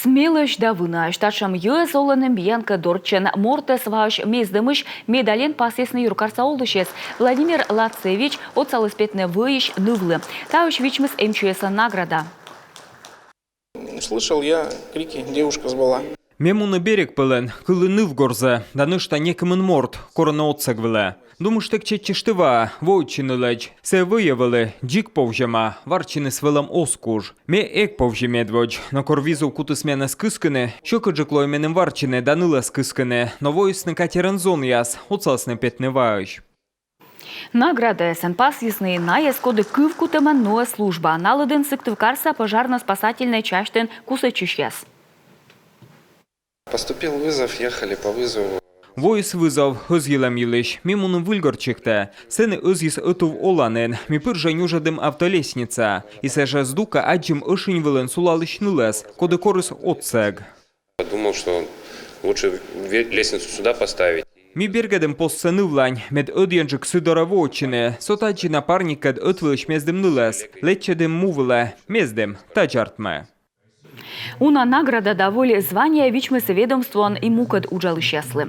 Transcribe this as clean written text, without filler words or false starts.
Смелыш да вынаш, тачам ез олыным бьянка дорчен, мортес ваш мездымыш медален пасесны юркарса олдышес. Владимир Лацевич отцалыспетне выищ нывлы. Тауш вичмыс МЧС награда. Слышал я крики, девушка звала. Мемуны берег пылен, кылыны в горзе, да нышта некымын морд, корона отсек віле. Думыш тек четтіштыва, войчыны леч. Се виявили, джик повжема, варчыны свелам оскуж. Ме ек повжемедвоч, на корвізу кутысмене скыскыны, що кыджыклойменем варчыны даныла скыскыны, но войсны катерензон яс, отсасны петны вающ. Награда СНПАС ясны наез коды кывку теманная служба. Налыдын сыктывкарса пожарно-спасательной частен кусачищес. Поступил вызов, ехали по вызову. Войс вызов özgilem yilish, мимуным выльгорчикте. Сены özgis ötüv olanın, mi pırja нюжадым автолестница. Исеже здука аджим ышынь вылын сулалышнылес, коды корыс отсег. Думал, что лучше лестницу сюда поставить. Ми бергедем постсыны влань, мед ödjenjik сыдоровочины, сотаджи напарникед ötvылыш мездем нылес, летчедем мувыле, мездем, таджартме. Уна награда доволі звання вічмис ведомствон і мукад уджалищесли.